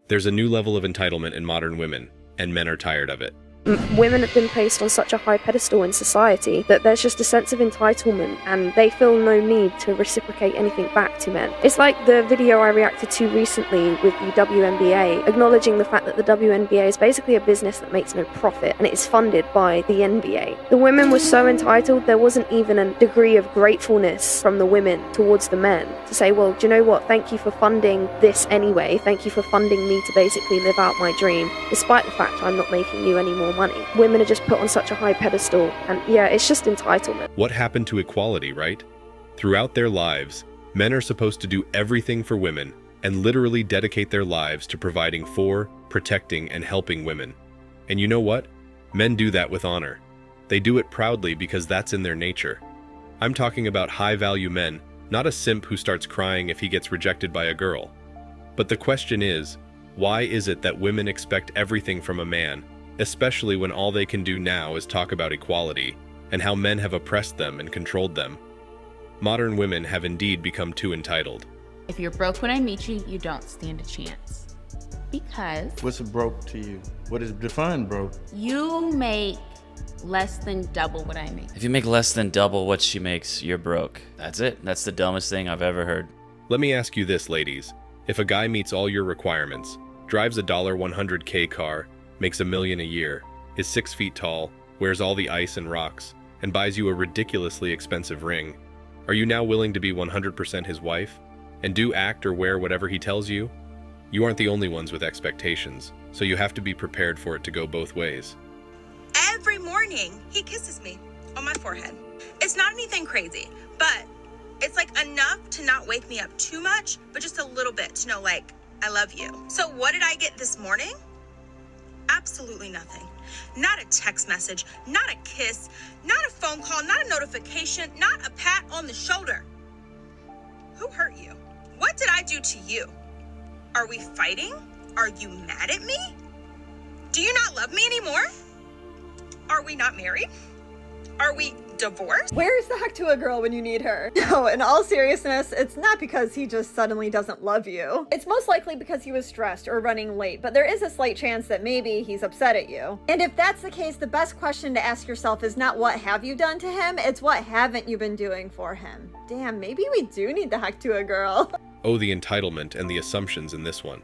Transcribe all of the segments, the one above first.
There's a new level of entitlement in modern women, and men are tired of it. Women have been placed on such a high pedestal in society that there's just a sense of entitlement and they feel no need to reciprocate anything back to men. It's like the video I reacted to recently with the WNBA, acknowledging the fact that the WNBA is basically a business that makes no profit and it is funded by the NBA. The women were so entitled there wasn't even a degree of gratefulness from the women towards the men to say, well, do you know what, thank you for funding this anyway, thank you for funding me to basically live out my dream, despite the fact I'm not making you any more money. Women are just put on such a high pedestal, and yeah, it's just entitlement. What happened to equality, right? Throughout their lives, men are supposed to do everything for women and literally dedicate their lives to providing for, protecting, and helping women. And you know what? Men do that with honor. They do it proudly because that's in their nature. I'm talking about high-value men, not a simp who starts crying if he gets rejected by a girl. But the question is, why is it that women expect everything from a man, especially when all they can do now is talk about equality and how men have oppressed them and controlled them? Modern women have indeed become too entitled. If you're broke when I meet you, you don't stand a chance. Because What's a broke to you? What is defined broke? you make less than double what I make. If you make less than double what she makes, you're broke. That's it. That's the dumbest thing I've ever heard. Let me ask you this, ladies. If a guy meets all your requirements, drives a $100K car, makes $1 million a year, is 6 feet tall, wears all the ice and rocks, and buys you a ridiculously expensive ring, are you now willing to be 100% his wife? And do act or wear whatever he tells you? You aren't the only ones with expectations, so you have to be prepared for it to go both ways. Every morning, he kisses me on my forehead. It's not anything crazy, but it's like enough to not wake me up too much, but just a little bit to know, like, I love you. So what did I get this morning? Absolutely nothing. Not a text message, not a kiss, not a phone call, not a notification, not a pat on the shoulder. Who hurt you? What did I do to you? Are we fighting? Are you mad at me? Do you not love me anymore? Are we not married? Are we divorced? Where's the heck to a girl when you need her? No, in all seriousness, it's not because he just suddenly doesn't love you. It's most likely because he was stressed or running late, but there is a slight chance that maybe he's upset at you. And if that's the case, the best question to ask yourself is not what have you done to him, it's what haven't you been doing for him. Damn, maybe we do need the heck to a girl. Oh, the entitlement and the assumptions in this one.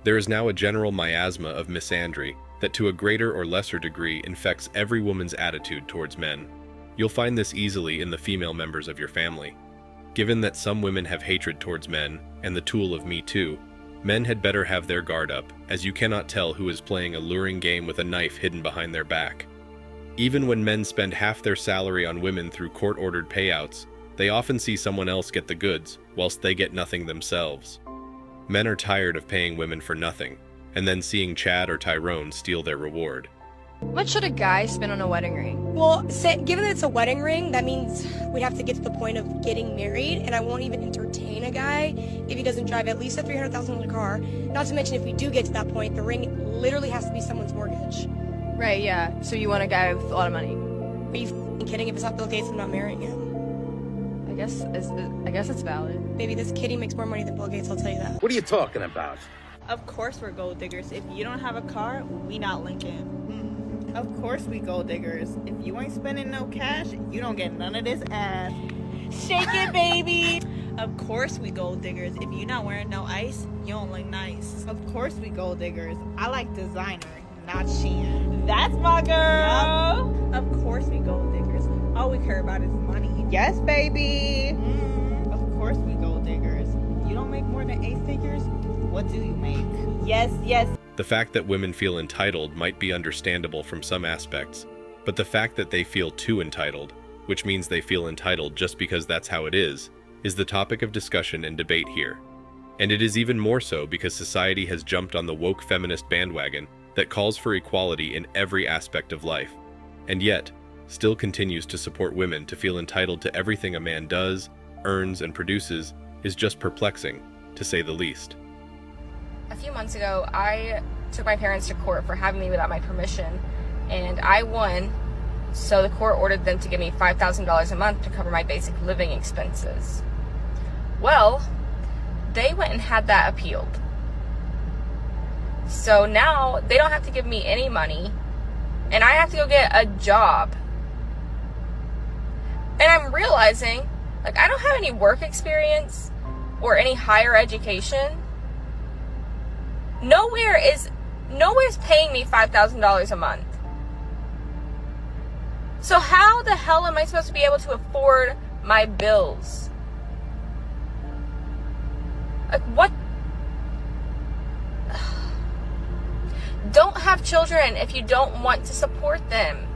There is now a general miasma of misandry that to a greater or lesser degree infects every woman's attitude towards men. You'll find this easily in the female members of your family. Given that some women have hatred towards men, and the tool of Me Too, men had better have their guard up, as you cannot tell who is playing a luring game with a knife hidden behind their back. Even when men spend half their salary on women through court-ordered payouts, they often see someone else get the goods, whilst they get nothing themselves. Men are tired of paying women for nothing, and then seeing Chad or Tyrone steal their reward. What should a guy spend on a wedding ring? Well, given that it's a wedding ring, that means we'd have to get to the point of getting married, and I won't even entertain a guy if he doesn't drive at least a $300,000 car. Not to mention, if we do get to that point, the ring literally has to be someone's mortgage. Right, yeah. So you want a guy with a lot of money? Are you f***ing kidding? If it's not Bill Gates, I'm not marrying him. I guess it's valid. Baby, this kitty makes more money than Bill Gates, I'll tell you that. What are you talking about? Of course we're gold diggers. If you don't have a car, we not linking. Of course we gold diggers. If you ain't spending no cash, you don't get none of this ass. Shake it, baby. Of course we gold diggers. If you not wearing no ice, you don't look nice. Of course we gold diggers. I like designer, not Shein. That's my girl. Yep. Of course we gold diggers. All we care about is money. Yes, baby. Of course we gold diggers. You don't make more than 8 figures. What do you make? Yes, yes. The fact that women feel entitled might be understandable from some aspects, but the fact that they feel too entitled, which means they feel entitled just because that's how it is the topic of discussion and debate here. And it is even more so because society has jumped on the woke feminist bandwagon that calls for equality in every aspect of life, and yet still continues to support women to feel entitled to everything a man does, earns, and produces is just perplexing, to say the least. A few months ago, I took my parents to court for having me without my permission, and I won, so the court ordered them to give me $5,000 a month to cover my basic living expenses. Well, they went and had that appealed. So now they don't have to give me any money, and I have to go get a job. And I'm realizing, like, I don't have any work experience or any higher education. Nowhere's paying me $5,000 a month. So how the hell am I supposed to be able to afford my bills? Like, what? Don't have children if you don't want to support them.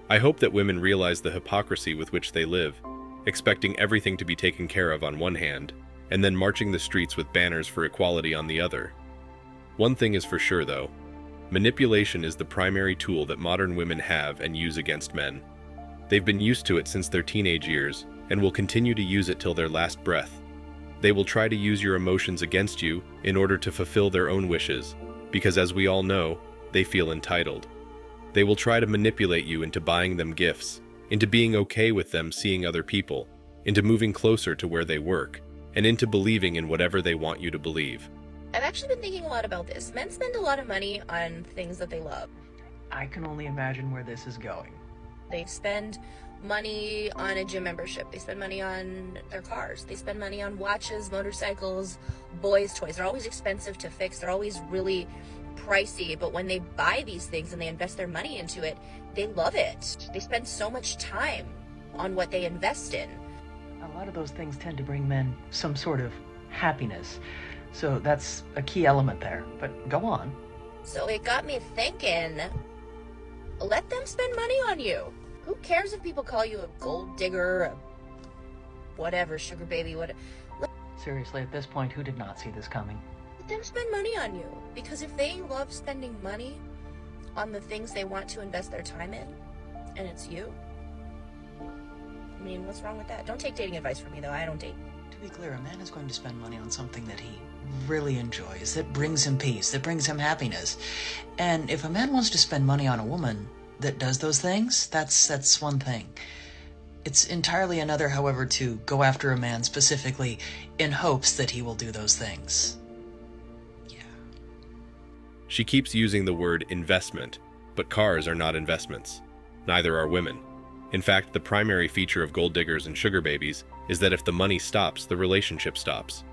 I hope that women realize the hypocrisy with which they live, expecting everything to be taken care of on one hand, and then marching the streets with banners for equality on the other. One thing is for sure, though. Manipulation is the primary tool that modern women have and use against men. They've been used to it since their teenage years, and will continue to use it till their last breath. They will try to use your emotions against you in order to fulfill their own wishes, because as we all know, they feel entitled. They will try to manipulate you into buying them gifts, into being okay with them seeing other people, into moving closer to where they work, and into believing in whatever they want you to believe. I've actually been thinking a lot about this. Men spend a lot of money on things that they love. I can only imagine where this is going. They spend money on a gym membership. They spend money on their cars. They spend money on watches, motorcycles, boys' toys. They're always expensive to fix. They're always really pricey. But when they buy these things and they invest their money into it, they love it. They spend so much time on what they invest in. A lot of those things tend to bring men some sort of happiness. So that's a key element there. But go on. So it got me thinking, let them spend money on you. Who cares if people call you a gold digger, a whatever, sugar baby, whatever. Seriously, at this point, who did not see this coming? Let them spend money on you. Because if they love spending money on the things they want to invest their time in, and it's you, I mean, what's wrong with that? Don't take dating advice from me, though. I don't date. To be clear, a man is going to spend money on something that he really enjoys, that brings him peace, that brings him happiness. And if a man wants to spend money on a woman that does those things, that's one thing. It's entirely another, however, to go after a man specifically in hopes that he will do those things. Yeah. She keeps using the word investment, but cars are not investments. Neither are women. In fact, the primary feature of gold diggers and sugar babies is that if the money stops, the relationship stops.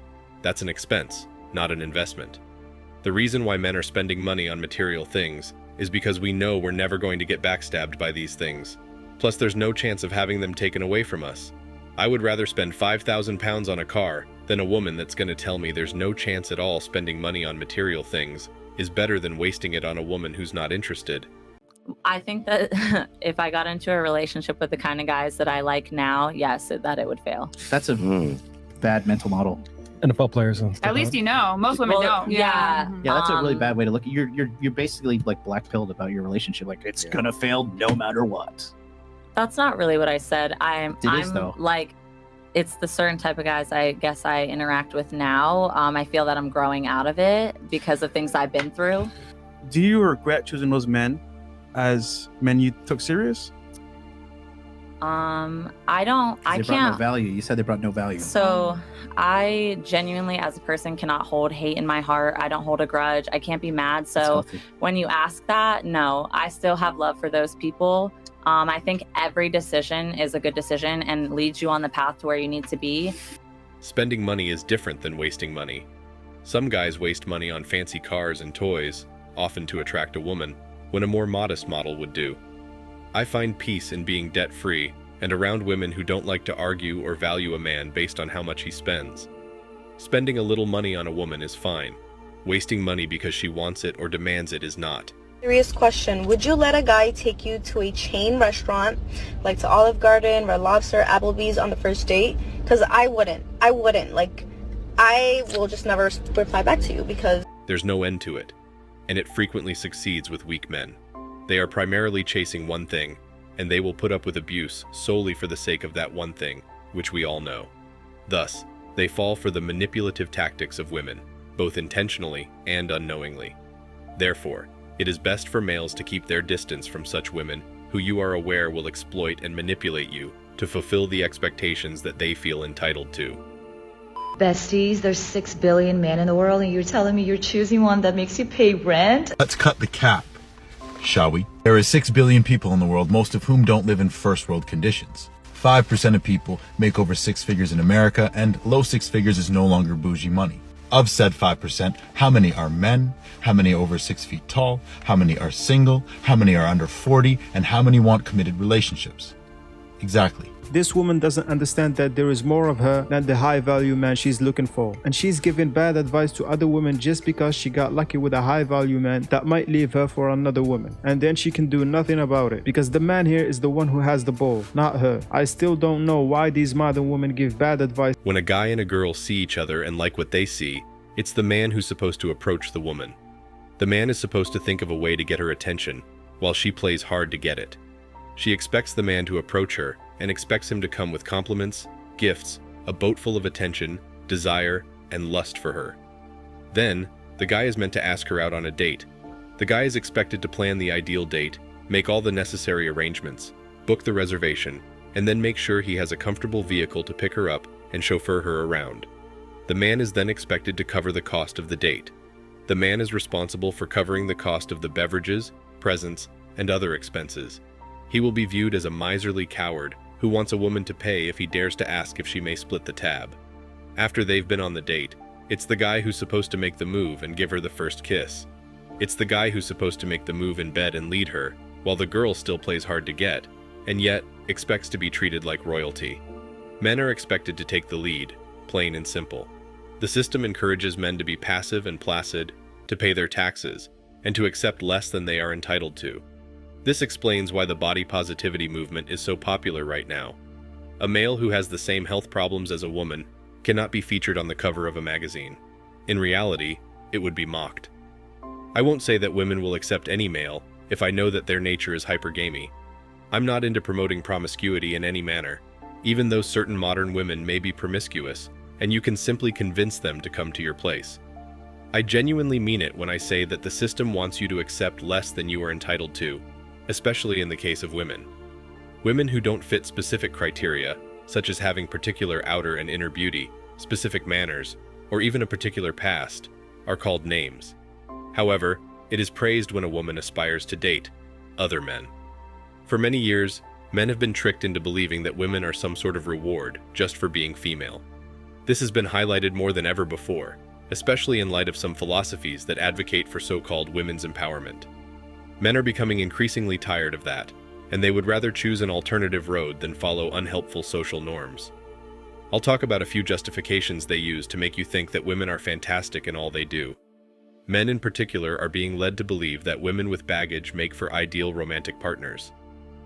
That's an expense, not an investment. The reason why men are spending money on material things is because we know we're never going to get backstabbed by these things. Plus, there's no chance of having them taken away from us. I would rather spend 5,000 pounds on a car than a woman that's going to tell me there's no chance at all spending money on material things is better than wasting it on a woman who's not interested. I think that if I got into a relationship with the kind of guys that I like now, yes, that it would fail. That's a bad mental model. NFL players and stuff. At least you know. Most women don't. Yeah. Yeah, that's a really bad way to look. You're basically like black-pilled about your relationship. Like it's gonna fail no matter what. That's not really what I said. I'm though. Like, it's the certain type of guys I guess I interact with now. I feel that I'm growing out of it because of things I've been through. Do you regret choosing those men as men you took serious? I don't. I They brought can't. no value. You said they brought no value. So I genuinely, as a person, cannot hold hate in my heart. I don't hold a grudge. I can't be mad. So when you ask that, no, I still have love for those people. I think every decision is a good decision and leads you on the path to where you need to be. Spending money is different than wasting money. Some guys waste money on fancy cars and toys, often to attract a woman, when a more modest model would do. I find peace in being debt-free and around women who don't like to argue or value a man based on how much he spends. Spending a little money on a woman is fine. Wasting money because she wants it or demands it is not. Serious question. Would you let a guy take you to a chain restaurant, like to Olive Garden, Red Lobster, Applebee's on the first date? Because I wouldn't. Like, I will just never reply back to you because There's no end to it, and it frequently succeeds with weak men. They are primarily chasing one thing, and they will put up with abuse solely for the sake of that one thing, which we all know. Thus, they fall for the manipulative tactics of women, both intentionally and unknowingly. Therefore, it is best for males to keep their distance from such women who you are aware will exploit and manipulate you to fulfill the expectations that they feel entitled to. Besties, there's 6 billion men in the world and you're telling me you're choosing one that makes you pay rent? Let's cut the cap, shall we? There are 6 billion people in the world, most of whom don't live in first world conditions. 5% of people make over 6 figures in America, and low 6 figures is no longer bougie money. Of said 5%, how many are men? How many are over 6 feet tall? How many are single? How many are under 40? And how many want committed relationships? Exactly. This woman doesn't understand that there is more of her than the high value man she's looking for. And she's giving bad advice to other women just because she got lucky with a high value man that might leave her for another woman. And then she can do nothing about it because the man here is the one who has the ball, not her. I still don't know why these modern women give bad advice. When a guy and a girl see each other and like what they see, it's the man who's supposed to approach the woman. The man is supposed to think of a way to get her attention, while she plays hard to get it. She expects the man to approach her and expects him to come with compliments, gifts, a boat full of attention, desire, and lust for her. Then, the guy is meant to ask her out on a date. The guy is expected to plan the ideal date, make all the necessary arrangements, book the reservation, and then make sure he has a comfortable vehicle to pick her up and chauffeur her around. The man is then expected to cover the cost of the date. The man is responsible for covering the cost of the beverages, presents, and other expenses. He will be viewed as a miserly coward who wants a woman to pay if he dares to ask if she may split the tab. After they've been on the date, it's the guy who's supposed to make the move and give her the first kiss. It's the guy who's supposed to make the move in bed and lead her, while the girl still plays hard to get, and yet expects to be treated like royalty. Men are expected to take the lead, plain and simple. The system encourages men to be passive and placid, to pay their taxes, and to accept less than they are entitled to. This explains why the body positivity movement is so popular right now. A male who has the same health problems as a woman cannot be featured on the cover of a magazine. In reality, it would be mocked. I won't say that women will accept any male if I know that their nature is hypergamy. I'm not into promoting promiscuity in any manner, even though certain modern women may be promiscuous, and you can simply convince them to come to your place. I genuinely mean it when I say that the system wants you to accept less than you are entitled to, especially in the case of women. Women who don't fit specific criteria, such as having particular outer and inner beauty, specific manners, or even a particular past, are called names. However, it is praised when a woman aspires to date other men. For many years, men have been tricked into believing that women are some sort of reward just for being female. This has been highlighted more than ever before, especially in light of some philosophies that advocate for so-called women's empowerment. Men are becoming increasingly tired of that, and they would rather choose an alternative road than follow unhelpful social norms. I'll talk about a few justifications they use to make you think that women are fantastic in all they do. Men in particular are being led to believe that women with baggage make for ideal romantic partners.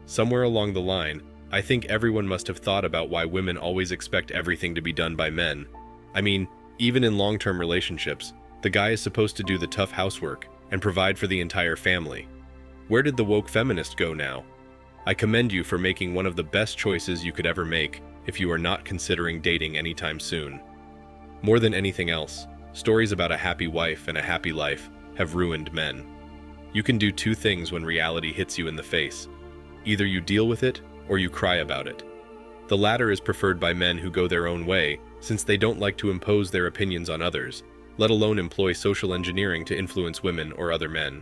Somewhere along the line, I think everyone must have thought about why women always expect everything to be done by men. I mean, even in long-term relationships, the guy is supposed to do the tough housework and provide for the entire family. Where did the woke feminist go now? I commend you for making one of the best choices you could ever make if you are not considering dating anytime soon. More than anything else, stories about a happy wife and a happy life have ruined men. You can do two things when reality hits you in the face. Either you deal with it or you cry about it. The latter is preferred by men who go their own way, since they don't like to impose their opinions on others, let alone employ social engineering to influence women or other men.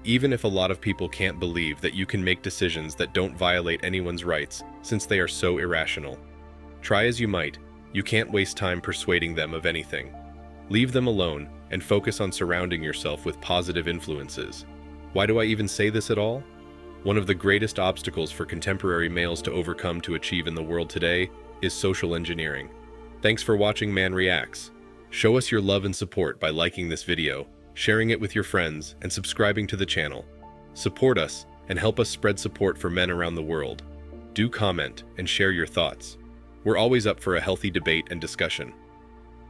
Even if a lot of people can't believe that you can make decisions that don't violate anyone's rights, since they are so irrational. Try as you might, you can't waste time persuading them of anything. Leave them alone and focus on surrounding yourself with positive influences. Why do I even say this at all? One of the greatest obstacles for contemporary males to overcome to achieve in the world today is social engineering. Thanks for watching Man Reacts. Show us your love and support by liking this video, sharing it with your friends, and subscribing to the channel. Support us and help us spread support for men around the world. Do comment and share your thoughts. We're always up for a healthy debate and discussion.